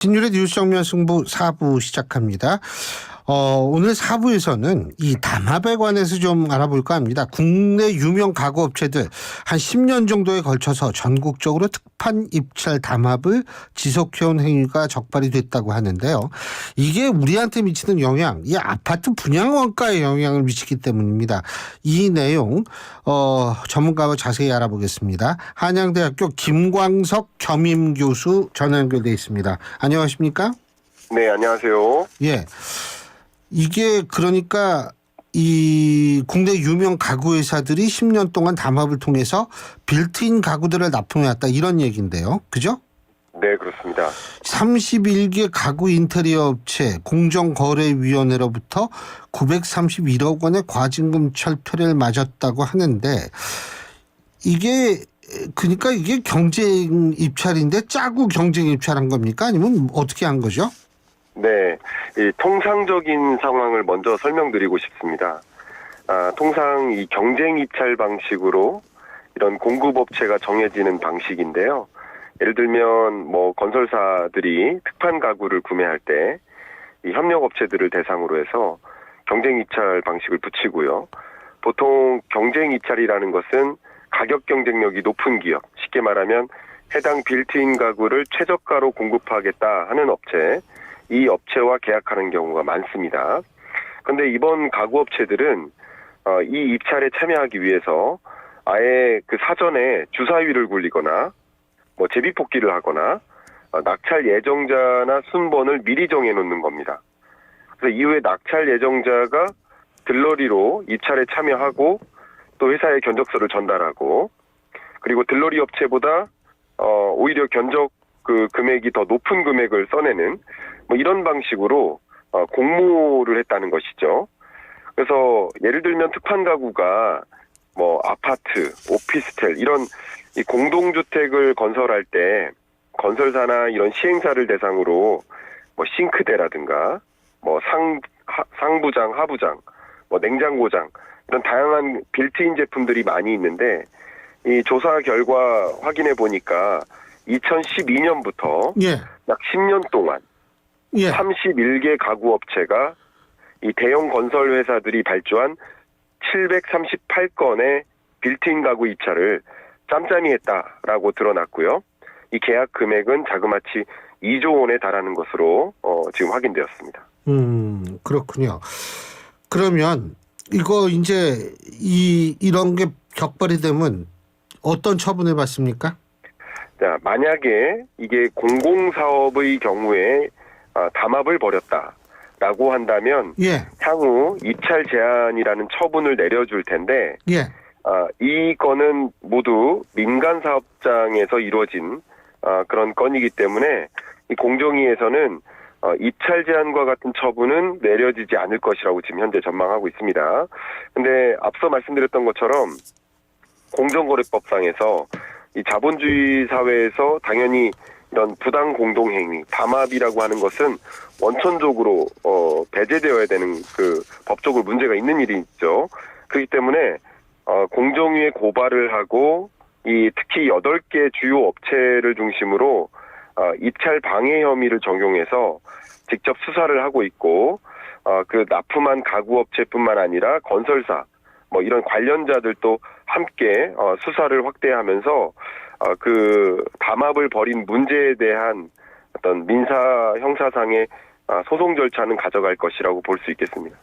신율의 뉴스 정면 승부 4부 시작합니다. 오늘 4부에서는 이 담합에 관해서 좀 알아볼까 합니다. 국내 유명 가구 업체들 한 10년 정도에 걸쳐서 전국적으로 특판 입찰 담합을 지속해온 행위가 적발이 됐다고 하는데요. 이게 우리한테 미치는 영향, 이 아파트 분양 원가에 영향을 미치기 때문입니다. 이 내용 전문가와 자세히 알아보겠습니다. 한양대학교 김광석 겸임교수 전화 연결돼 있습니다. 안녕하십니까? 네, 안녕하세요. 예. 이게 그러니까 이 국내 유명 가구 회사들이 10년 동안 담합을 통해서 빌트인 가구들을 납품해왔다 이런 얘기인데요. 그죠? 네, 그렇습니다. 31개 가구 인테리어 업체 공정거래위원회로부터 931억 원의 과징금 철폐를 맞았다고 하는데 이게 그러니까 이게 경쟁 입찰인데 짜고 경쟁 입찰한 겁니까? 아니면 어떻게 한 거죠? 네, 이 통상적인 상황을 먼저 설명드리고 싶습니다. 통상 이 경쟁 입찰 방식으로 이런 공급업체가 정해지는 방식인데요. 예를 들면 뭐 건설사들이 특판 가구를 구매할 때 이 협력업체들을 대상으로 해서 경쟁 입찰 방식을 붙이고요. 보통 경쟁 입찰이라는 것은 가격 경쟁력이 높은 기업, 쉽게 말하면 해당 빌트인 가구를 최저가로 공급하겠다 하는 업체, 이 업체와 계약하는 경우가 많습니다. 그런데 이번 가구업체들은 이 입찰에 참여하기 위해서 아예 그 사전에 주사위를 굴리거나 뭐 제비뽑기를 하거나 낙찰 예정자나 순번을 미리 정해놓는 겁니다. 그래서 이후에 낙찰 예정자가 들러리로 입찰에 참여하고 또 회사에 견적서를 전달하고 그리고 들러리 업체보다 오히려 견적 그 금액이 더 높은 금액을 써내는 뭐 이런 방식으로 공모를 했다는 것이죠. 그래서 예를 들면 특판 가구가 뭐 아파트, 오피스텔 이런 이 공동주택을 건설할 때 건설사나 이런 시행사를 대상으로 뭐 싱크대라든가 뭐 상부장, 하부장, 뭐 냉장고장 이런 다양한 빌트인 제품들이 많이 있는데 이 조사 결과 확인해 보니까 2012년부터 약 10년 동안 31개 가구 업체가 이 대형 건설 회사들이 발주한 738건의 빌트인 가구 입찰을 짬짬이 했다라고 드러났고요. 이 계약 금액은 자그마치 2조 원에 달하는 것으로 지금 확인되었습니다. 그렇군요. 그러면 이거 이제 이런 게 적발이 되면 어떤 처분을 받습니까? 자, 만약에 이게 공공사업의 경우에 담합을 벌였다라고 한다면 향후 입찰 제한이라는 처분을 내려줄 텐데 이 건은 모두 민간 사업장에서 이루어진 그런 건이기 때문에 이 공정위에서는 입찰 제한과 같은 처분은 내려지지 않을 것이라고 지금 현재 전망하고 있습니다. 근데 앞서 말씀드렸던 것처럼 공정거래법상에서 이 자본주의 사회에서 당연히 이런 부당 공동행위, 담합이라고 하는 것은 원천적으로 배제되어야 되는 그 법적으로 문제가 있는 일이죠. 그렇기 때문에 공정위에 고발을 하고 이 특히 8개 주요 업체를 중심으로 입찰 방해 혐의를 적용해서 직접 수사를 하고 있고 그 납품한 가구 업체뿐만 아니라 건설사 뭐 이런 관련자들도 함께 수사를 확대하면서 그 담합을 벌인 문제에 대한 어떤 민사 형사상의 소송 절차는 가져갈 것이라고 볼 수 있겠습니다.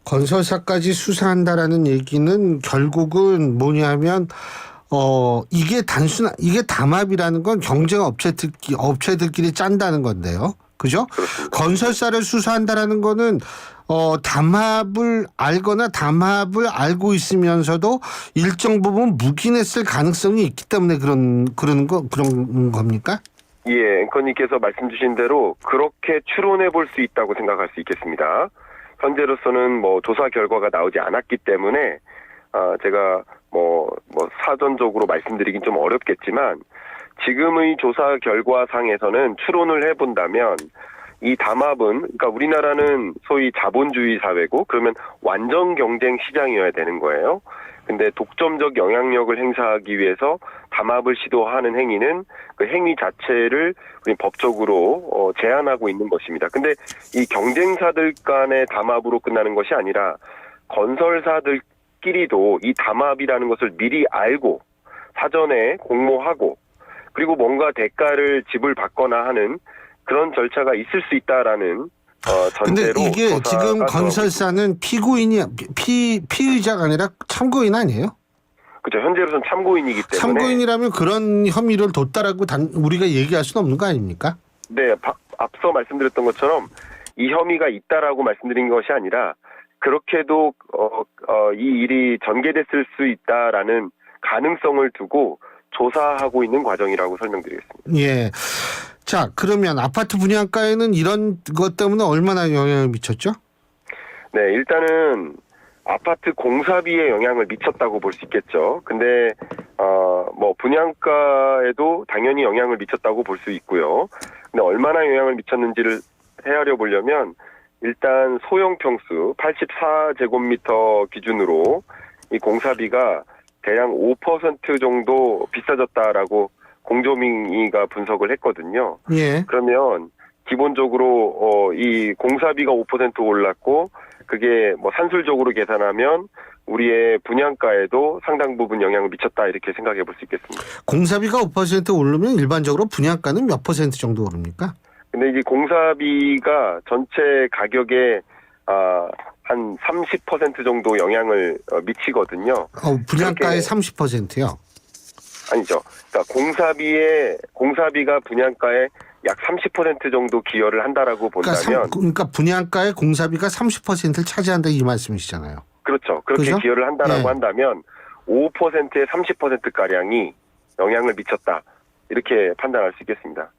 건설사까지 수사한다라는 얘기는 결국은 뭐냐면 이게 이게 담합이라는 건 경쟁 업체들끼리 짠다는 건데요. 그죠? 그렇습니다. 건설사를 수사한다라는 거는 담합을 알거나 담합을 알고 있으면서도 일정 부분 묵인했을 가능성이 있기 때문에 그런 겁니까? 예, 앵커님께서 말씀 주신 대로 그렇게 추론해 볼 수 있다고 생각할 수 있겠습니다. 현재로서는 뭐 조사 결과가 나오지 않았기 때문에 제가 뭐 사전적으로 말씀드리긴 좀 어렵겠지만 지금의 조사 결과상에서는 추론을 해본다면 이 담합은 그러니까 우리나라는 소위 자본주의 사회고 그러면 완전 경쟁 시장이어야 되는 거예요. 근데 독점적 영향력을 행사하기 위해서 담합을 시도하는 행위는 그 행위 자체를 우리 법적으로 제한하고 있는 것입니다. 근데 이 경쟁사들 간의 담합으로 끝나는 것이 아니라 건설사들끼리도 이 담합이라는 것을 미리 알고 사전에 공모하고 그리고 뭔가 대가를 지불받거나 하는 그런 절차가 있을 수 있다라는 근데 전제로 이게 지금 조사가 건설사는 피고인이 피의자가 아니라 참고인 아니에요? 그렇죠. 현재로선 참고인이기 때문에 참고인이라면 그런 혐의를 뒀다라고 우리가 얘기할 수는 없는 거 아닙니까? 네, 앞서 말씀드렸던 것처럼 이 혐의가 있다라고 말씀드린 것이 아니라 그렇게도 이 일이 전개됐을 수 있다라는 가능성을 두고 조사하고 있는 과정이라고 설명드리겠습니다. 예. 자, 그러면 아파트 분양가에는 이런 것 때문에 얼마나 영향을 미쳤죠? 네, 일단은 아파트 공사비에 영향을 미쳤다고 볼 수 있겠죠. 근데 뭐 분양가에도 당연히 영향을 미쳤다고 볼 수 있고요. 근데 얼마나 영향을 미쳤는지를 헤아려 보려면 일단 소형 평수 84제곱미터 기준으로 이 공사비가 대략 5% 정도 비싸졌다라고 공조민의가 분석을 했거든요. 예. 그러면 기본적으로 이 공사비가 5% 올랐고 그게 뭐 산술적으로 계산하면 우리의 분양가에도 상당 부분 영향을 미쳤다 이렇게 생각해 볼 수 있겠습니다. 공사비가 5% 오르면 일반적으로 분양가는 몇 퍼센트 정도 오릅니까? 근데 이제 공사비가 전체 가격에 한 30% 정도 영향을 미치거든요. 분양가의 30%요? 아니죠. 그러니까 공사비가 분양가에 약 30% 정도 기여를 한다라고 본다면 그러니까 분양가의 공사비가 30%를 차지한다 이 말씀이시잖아요. 그렇죠. 그렇게 그죠? 기여를 한다라고 네. 한다면 5%의 30%가량이 영향을 미쳤다. 이렇게 판단할 수 있겠습니다.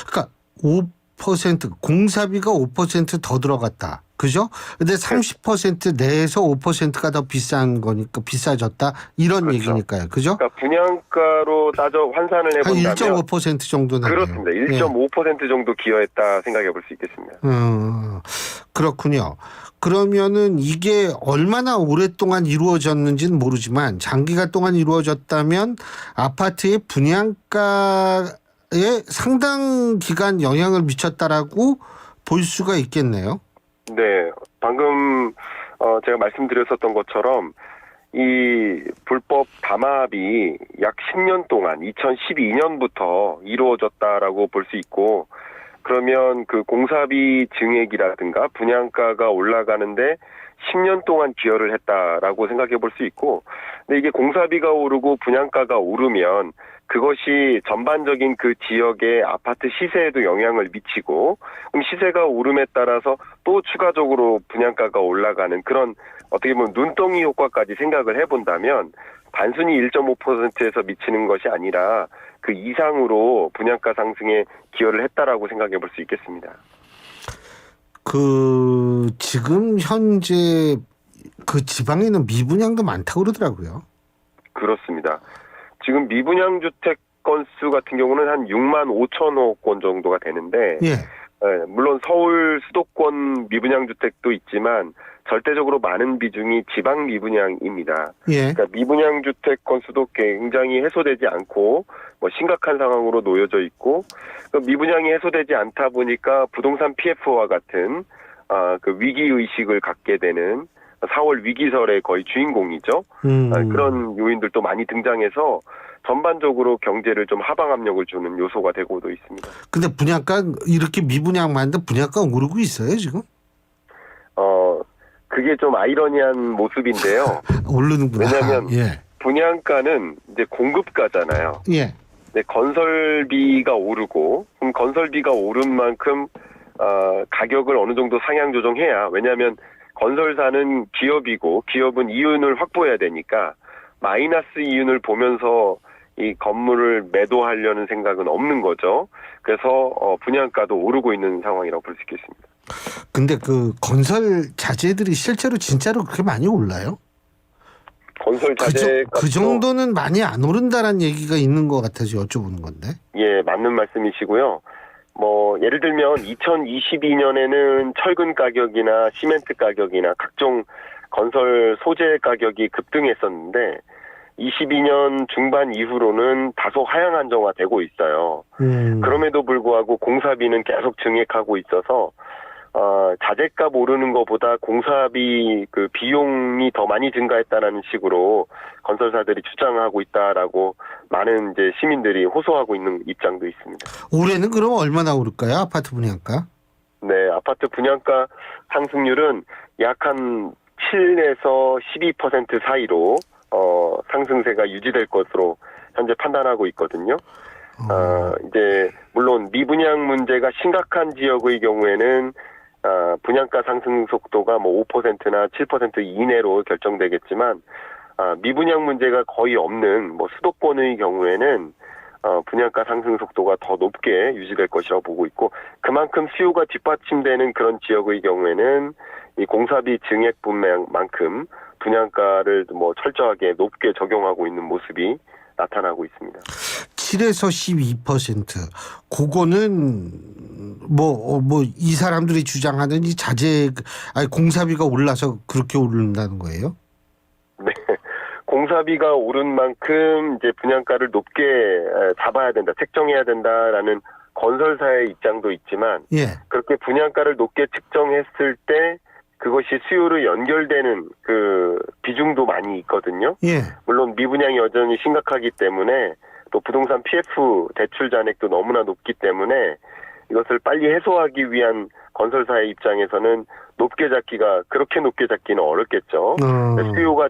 그러니까 5% 공사비가 5% 더 들어갔다. 그죠? 근데 30% 내에서 5%가 더 비싼 거니까 비싸졌다. 이런 그렇죠. 얘기니까요. 그죠? 그러니까 분양가로 따져 환산을 한 해본다면 1.5% 정도는 그렇습니다. 1.5% 정도 기여했다 생각해 볼 수 있겠습니다. 그렇군요. 그러면은 이게 얼마나 오랫동안 이루어졌는지는 모르지만 장기간 동안 이루어졌다면 아파트의 분양가에 상당 기간 영향을 미쳤다라고 볼 수가 있겠네요. 네, 방금 제가 말씀드렸었던 것처럼 이 불법 담합이 약 10년 동안 2012년부터 이루어졌다라고 볼 수 있고 그러면 그 공사비 증액이라든가 분양가가 올라가는데 10년 동안 기여를 했다라고 생각해 볼 수 있고 근데 이게 공사비가 오르고 분양가가 오르면 그것이 전반적인 그 지역의 아파트 시세에도 영향을 미치고 그럼 시세가 오름에 따라서 또 추가적으로 분양가가 올라가는 그런 어떻게 보면 눈덩이 효과까지 생각을 해본다면 단순히 1.5%에서 미치는 것이 아니라 그 이상으로 분양가 상승에 기여를 했다라고 생각해 볼 수 있겠습니다. 지금 현재 그 지방에는 미분양도 많다고 그러더라고요. 그렇습니다. 지금 미분양 주택 건수 같은 경우는 한 6만 5천호 건 정도가 되는데 예. 물론 서울 수도권 미분양 주택도 있지만 절대적으로 많은 비중이 지방 미분양입니다. 예. 그러니까 미분양 주택 건수도 굉장히 해소되지 않고 뭐 심각한 상황으로 놓여져 있고 미분양이 해소되지 않다 보니까 부동산 PF와 같은 그 위기 의식을 갖게 되는 4월 위기설의 거의 주인공이죠. 그런 요인들도 많이 등장해서 전반적으로 경제를 좀 하방 압력을 주는 요소가 되고도 있습니다. 근데 분양가 이렇게 미분양 많은데 분양가 오르고 있어요 지금? 그게 좀 아이러니한 모습인데요. 오르는구나. 왜냐하면 예. 분양가는 이제 공급가잖아요. 예. 네, 건설비가 오르고 그럼 건설비가 오른 만큼 가격을 어느 정도 상향 조정해야 왜냐하면 건설사는 기업이고 기업은 이윤을 확보해야 되니까 마이너스 이윤을 보면서 이 건물을 매도하려는 생각은 없는 거죠. 그래서 분양가도 오르고 있는 상황이라고 볼 수 있겠습니다. 근데 그 건설 자재들이 실제로 진짜로 그렇게 많이 올라요? 건설 자재 그 정도는 많이 안 오른다라는 얘기가 있는 것 같아서 여쭤보는 건데. 예, 맞는 말씀이시고요. 뭐 예를 들면 2022년에는 철근 가격이나 시멘트 가격이나 각종 건설 소재 가격이 급등했었는데 22년 중반 이후로는 다소 하향 안정화되고 있어요. 그럼에도 불구하고 공사비는 계속 증액하고 있어서 자재값 오르는 것보다 공사비 그 비용이 더 많이 증가했다라는 식으로 건설사들이 주장하고 있다라고 많은 이제 시민들이 호소하고 있는 입장도 있습니다. 올해는 그럼 얼마나 오를까요? 아파트 분양가? 네, 아파트 분양가 상승률은 약 한 7에서 12% 사이로 상승세가 유지될 것으로 현재 판단하고 있거든요. 이제 물론 미분양 문제가 심각한 지역의 경우에는 분양가 상승 속도가 뭐 5%나 7% 이내로 결정되겠지만 미분양 문제가 거의 없는 뭐 수도권의 경우에는 분양가 상승 속도가 더 높게 유지될 것이라고 보고 있고 그만큼 수요가 뒷받침되는 그런 지역의 경우에는 이 공사비 증액분만큼 분양가를 뭐 철저하게 높게 적용하고 있는 모습이 나타나고 있습니다. 7에서 12%. 그거는 이 사람들이 주장하는 이 공사비가 올라서 그렇게 오른다는 거예요? 네. 공사비가 오른 만큼 이제 분양가를 높게 잡아야 된다, 책정해야 된다라는 건설사의 입장도 있지만 그렇게 분양가를 높게 측정했을 때 그것이 수요로 연결되는 그 비중도 많이 있거든요. 물론 미분양이 여전히 심각하기 때문에 또 부동산 PF 대출 잔액도 너무나 높기 때문에 이것을 빨리 해소하기 위한 건설사의 입장에서는 그렇게 높게 잡기는 어렵겠죠. 수요가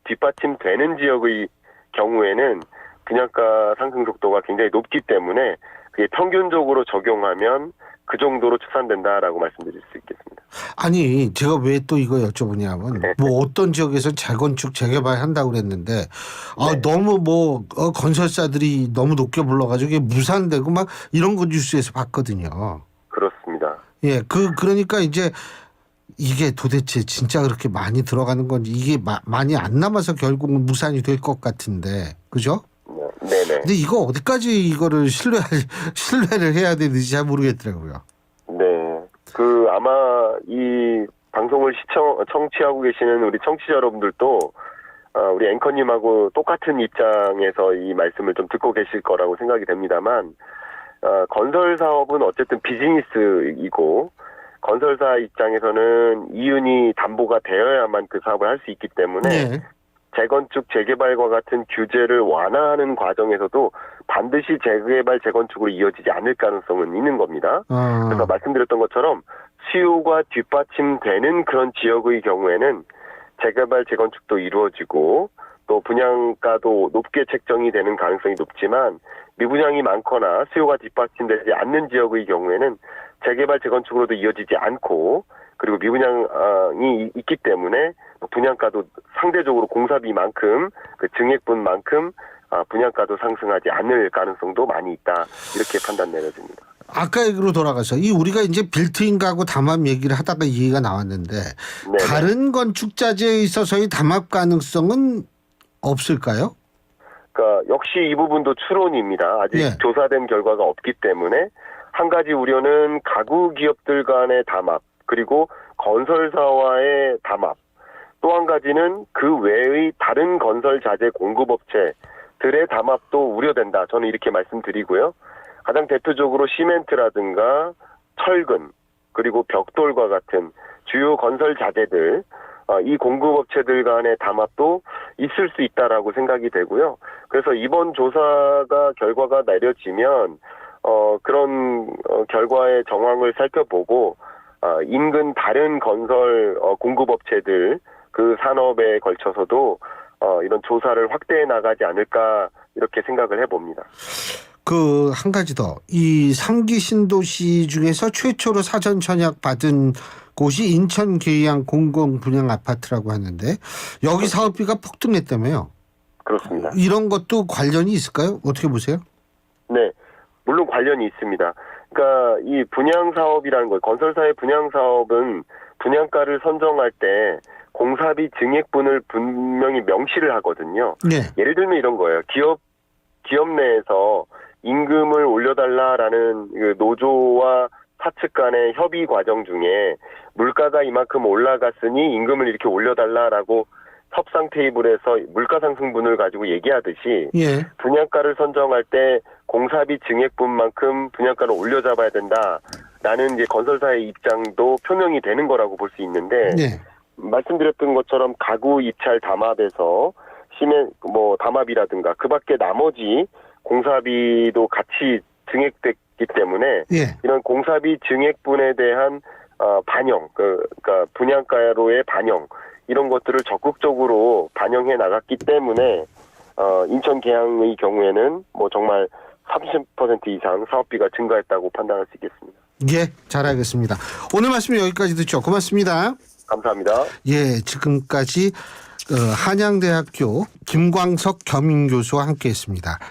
뒷받침되는 지역의 경우에는 분양가 상승 속도가 굉장히 높기 때문에 그게 평균적으로 적용하면 그 정도로 추산된다라고 말씀드릴 수 있겠습니다. 아니, 제가 왜 또 이거 여쭤보냐면, 뭐 어떤 지역에서 재건축, 재개발 한다고 그랬는데, 너무 건설사들이 너무 높게 불러가지고 이게 무산되고 막 이런 거 뉴스에서 봤거든요. 그렇습니다. 그러니까 이제 이게 도대체 진짜 그렇게 많이 들어가는 건지 이게 많이 안 남아서 결국은 무산이 될 것 같은데, 그죠? 네네. 근데 이거 어디까지 이거를 신뢰를 해야 되는지 잘 모르겠더라고요. 네. 아마 이 방송을 청취하고 계시는 우리 청취자 여러분들도 우리 앵커님하고 똑같은 입장에서 이 말씀을 좀 듣고 계실 거라고 생각이 됩니다만, 건설 사업은 어쨌든 비즈니스이고, 건설사 입장에서는 이윤이 담보가 되어야만 그 사업을 할 수 있기 때문에 재건축, 재개발과 같은 규제를 완화하는 과정에서도 반드시 재개발, 재건축으로 이어지지 않을 가능성은 있는 겁니다. 그래서 말씀드렸던 것처럼 수요가 뒷받침되는 그런 지역의 경우에는 재개발, 재건축도 이루어지고 또 분양가도 높게 책정이 되는 가능성이 높지만 미분양이 많거나 수요가 뒷받침되지 않는 지역의 경우에는 재개발, 재건축으로도 이어지지 않고 그리고 미분양이 있기 때문에 분양가도 상대적으로 공사비만큼 그 증액분만큼 분양가도 상승하지 않을 가능성도 많이 있다. 이렇게 판단 내려집니다. 아까 얘기로 돌아가서 우리가 이제 빌트인 가구 담합 얘기를 하다가 이 얘기가 나왔는데 다른 건축자재에 있어서의 담합 가능성은 없을까요? 그러니까 역시 이 부분도 추론입니다. 아직 조사된 결과가 없기 때문에 한 가지 우려는 가구 기업들 간의 담합 그리고 건설사와의 담합 또 한 가지는 그 외의 다른 건설 자재 공급업체들의 담합도 우려된다. 저는 이렇게 말씀드리고요. 가장 대표적으로 시멘트라든가 철근 그리고 벽돌과 같은 주요 건설 자재들 이 공급업체들 간의 담합도 있을 수 있다라고 생각이 되고요. 그래서 이번 조사가 결과가 내려지면 그런 결과의 정황을 살펴보고 인근 다른 건설 공급업체들 그 산업에 걸쳐서도 이런 조사를 확대해 나가지 않을까 이렇게 생각을 해봅니다. 한 가지 더. 이 3기 신도시 중에서 최초로 사전 청약 받은 곳이 인천 계양 공공분양 아파트라고 하는데 여기 사업비가 폭등했다며요. 그렇습니다. 이런 것도 관련이 있을까요? 어떻게 보세요? 네. 물론 관련이 있습니다. 그러니까 이 분양 사업이라는 것, 건설사의 분양 사업은 분양가를 선정할 때 공사비 증액분을 분명히 명시를 하거든요. 예를 들면 이런 거예요. 기업 내에서 임금을 올려달라라는 그 노조와 사측 간의 협의 과정 중에 물가가 이만큼 올라갔으니 임금을 이렇게 올려달라라고 협상 테이블에서 물가 상승분을 가지고 얘기하듯이 예. 분양가를 선정할 때 공사비 증액분만큼 분양가를 올려잡아야 된다라는 이제 건설사의 입장도 표명이 되는 거라고 볼 수 있는데 예. 말씀드렸던 것처럼 가구 입찰 담합에서 담합이라든가 그밖에 나머지 공사비도 같이 증액됐기 때문에 예. 이런 공사비 증액분에 대한 반영, 그러니까 분양가로의 반영 이런 것들을 적극적으로 반영해 나갔기 때문에 인천 계양의 경우에는 정말 30% 이상 사업비가 증가했다고 판단할 수 있겠습니다. 예, 잘 알겠습니다. 오늘 말씀 여기까지 듣죠. 고맙습니다. 감사합니다. 예, 지금까지 한양대학교 김광석 겸임교수와 함께했습니다.